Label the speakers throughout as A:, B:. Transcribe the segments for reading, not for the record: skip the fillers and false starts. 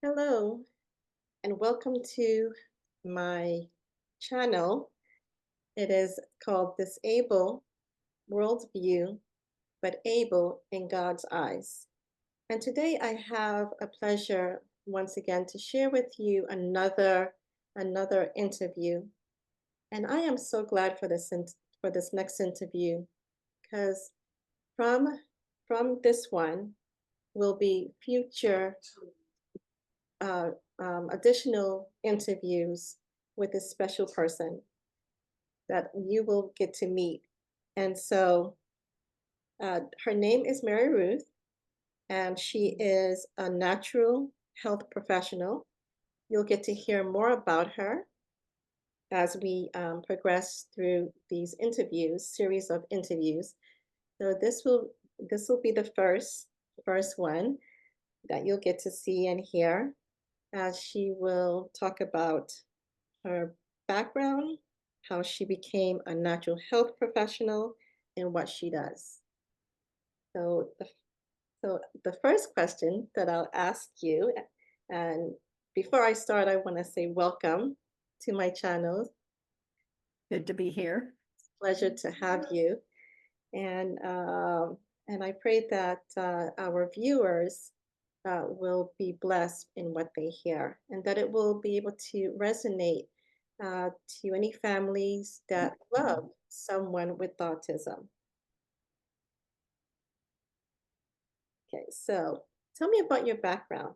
A: Hello, and welcome to my channel. It is called Disable Worldview, but Able in God's Eyes. And today I have a pleasure once again to share with you another interview. And I am so glad for this next interview because from this one will be future uh, additional interviews with this special person that you will get to meet. And so her name is Maryruth, and she is a natural health professional. You'll get to hear more about her as we progress through these series of interviews. So this will be the first one that you'll get to see and hear, as she will talk about her background, how she became a natural health professional, and what she does. So the first question that I'll ask you, and before I start, I want to say welcome to my channel.
B: Good to be here.
A: Pleasure to have you, and I pray that our viewers will be blessed in what they hear, and that it will be able to resonate to any families that love someone with autism. Okay, so tell me about your background.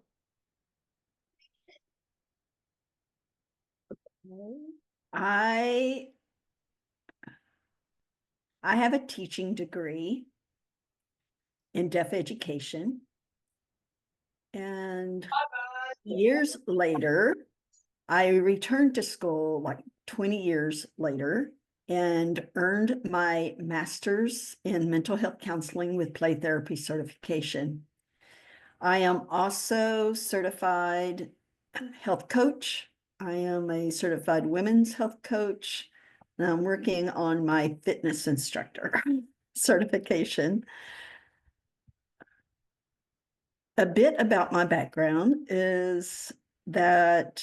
B: I have a teaching degree in deaf education. And years later, I returned to school like 20 years later and earned my master's in mental health counseling with play therapy certification. I am also certified health coach. I am a certified women's health coach. And I'm working on my fitness instructor certification. A bit about my background is that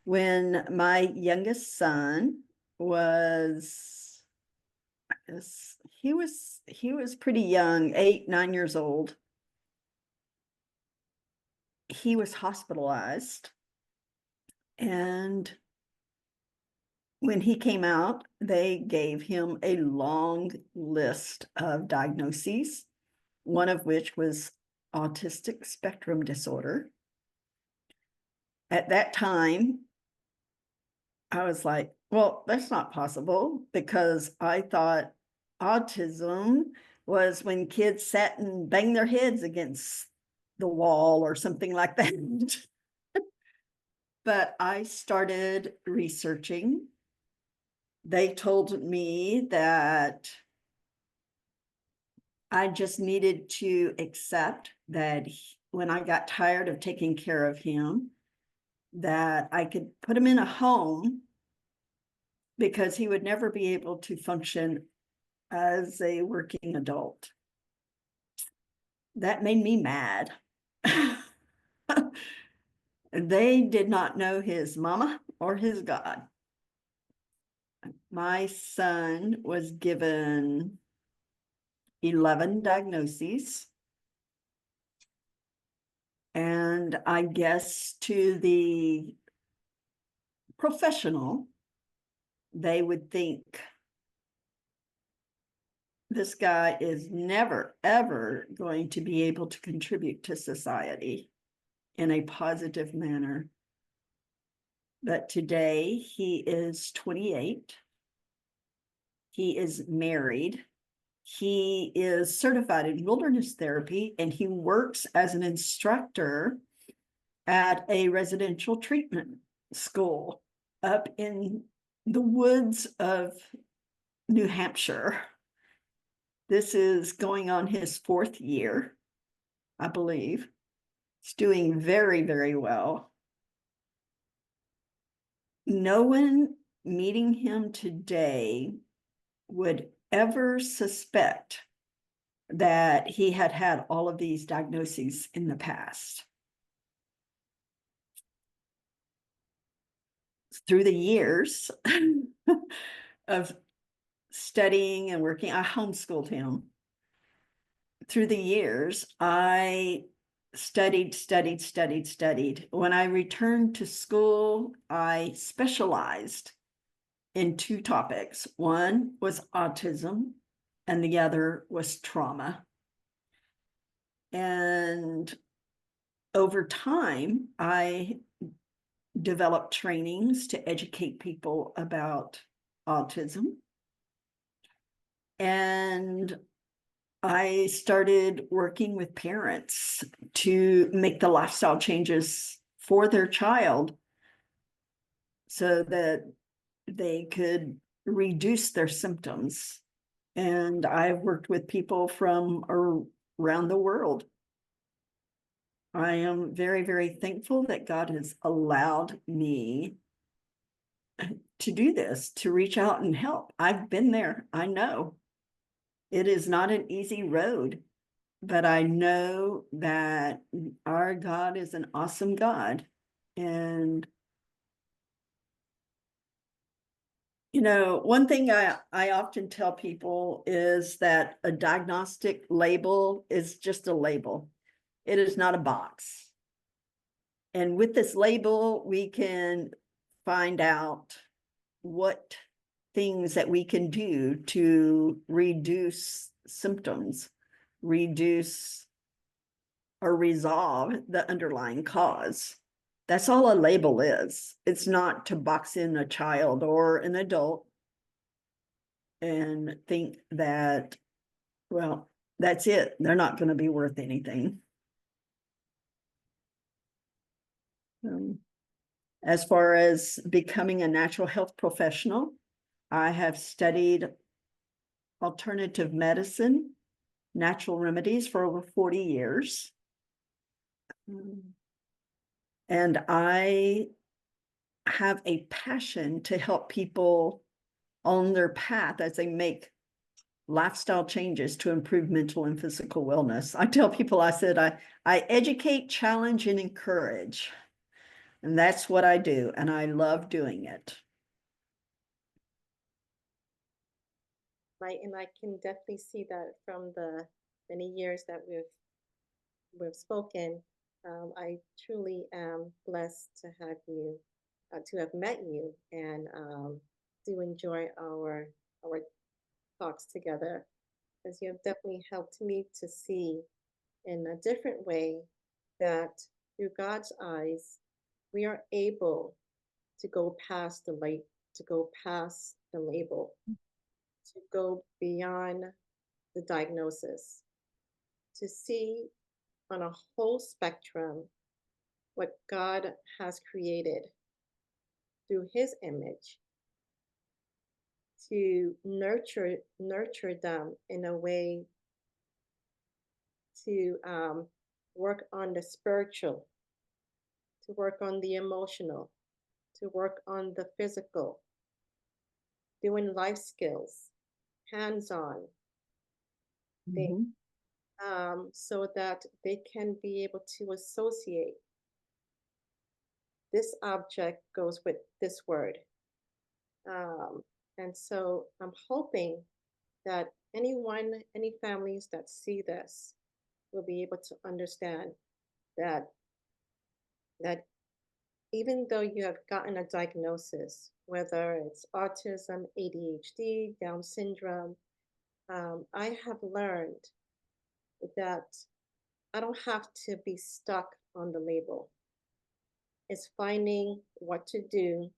B: when my youngest son was, he was pretty young, 8, 9 years old, he was hospitalized. And when he came out, they gave him a long list of diagnoses, one of which was autistic spectrum disorder. At that time, I was like, well, that's not possible, because I thought autism was when kids sat and banged their heads against the wall or something like that. But I started researching. They told me that I just needed to accept that when I got tired of taking care of him, that I could put him in a home, because he would never be able to function as a working adult. That made me mad. They did not know his mama or his God. My son was given 11 diagnoses. And I guess to the professional, they would think this guy is never, ever going to be able to contribute to society in a positive manner. But today he is 28. He is married. He is certified in wilderness therapy, and he works as an instructor at a residential treatment school up in the woods of New Hampshire. This is going on his 4th year, I believe. He's doing very, very well. No one meeting him today would ever suspect that he had had all of these diagnoses in the past. through the years of studying and working, I homeschooled him. Through the years, I studied. When I returned to school, I specialized in two topics. One was autism, and the other was trauma. And over time, I developed trainings to educate people about autism. And I started working with parents to make the lifestyle changes for their child so that they could reduce their symptoms. And I've worked with people from around the world. I am very, very thankful that God has allowed me to do this, to reach out and help. I've been there. I know it is not an easy road, but I know that our God is an awesome God. And, you know, one thing I often tell people is that a diagnostic label is just a label. It is not a box. And with this label, we can find out what things that we can do to reduce symptoms, reduce or resolve the underlying cause. That's all a label is. It's not to box in a child or an adult and think that, well, that's it. They're not going to be worth anything. As far as becoming a natural health professional, I have studied alternative medicine, natural remedies for over 40 years. And I have a passion to help people on their path as they make lifestyle changes to improve mental and physical wellness. I tell people, I said, I educate, challenge, and encourage. And that's what I do. And I love doing it.
A: Right, and I can definitely see that from the many years that we've spoken. I truly am blessed to have you, to have met you, and do enjoy our talks together, because you have definitely helped me to see in a different way that through God's eyes, we are able to go past the light, to go past the label, to go beyond the diagnosis, to see on a whole spectrum what God has created through his image, to nurture them in a way to work on the spiritual, to work on the emotional, to work on the physical, doing life skills, hands-on things,
B: Mhm.
A: so that they can be able to associate this object goes with this word. Um, and so I'm hoping that any families that see this will be able to understand that that even though you have gotten a diagnosis, whether it's autism, ADHD, Down syndrome, I have learned that I don't have to be stuck on the label. It's finding what to do,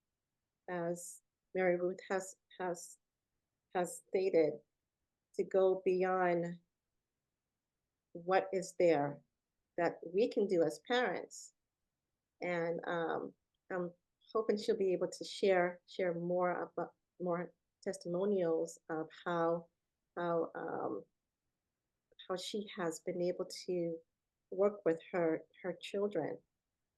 A: as Maryruth has stated, to go beyond what is there that we can do as parents. And I'm hoping she'll be able to share more about more testimonials of how um, how she has been able to work with her children,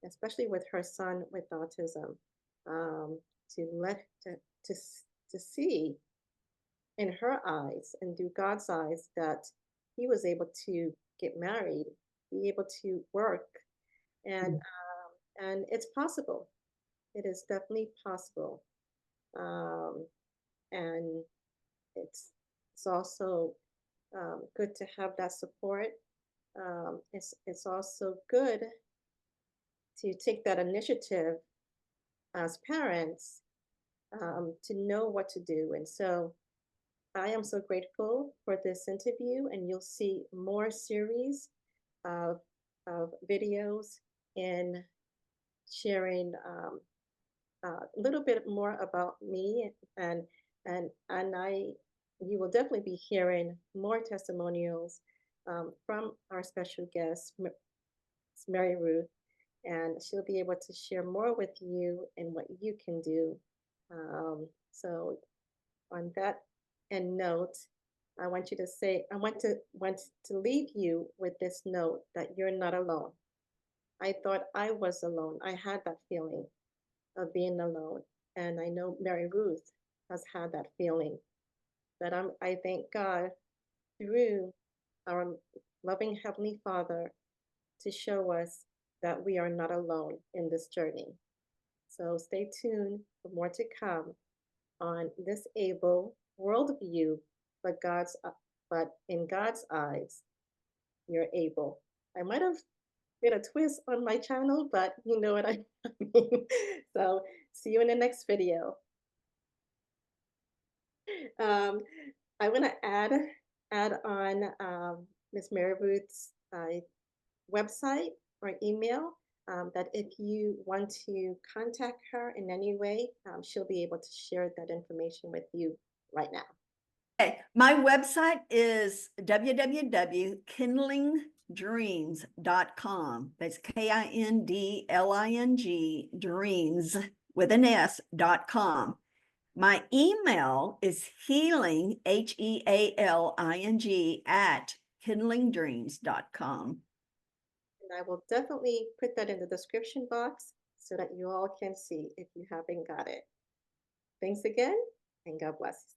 A: especially with her son with autism, to let to see in her eyes and through God's eyes that he was able to get married, be able to work, and
B: Mm.
A: and it's possible. It is definitely possible. Um, and it's also good to have that support. It's also good to take that initiative as parents to know what to do. And so I am so grateful for this interview, and you'll see more series of, of videos in sharing a little bit more about me and I you will definitely be hearing more testimonials from our special guest, Maryruth, and she'll be able to share more with you and what you can do. So on that end note, I want you to say, I want to leave you with this note that you're not alone. I thought I was alone. I had that feeling of being alone. And I know Mary Ruth has had that feeling. But I thank God through our loving Heavenly Father to show us that we are not alone in this journey. So stay tuned for more to come on this able worldview, but but in God's eyes, you're able. I might have did a twist on my channel, but you know what I mean. So see you in the next video. Um, I want to add on Miss Mary Ruth's website or email. That if you want to contact her in any way, she'll be able to share that information with you right now.
B: Okay, my website is www.kindlingdreams.com. That's KINDLING dreams with an S.com. My email is healing, HEALING at kindlingdreams.com.
A: And I will definitely put that in the description box so that you all can see if you haven't got it. Thanks again, and God bless.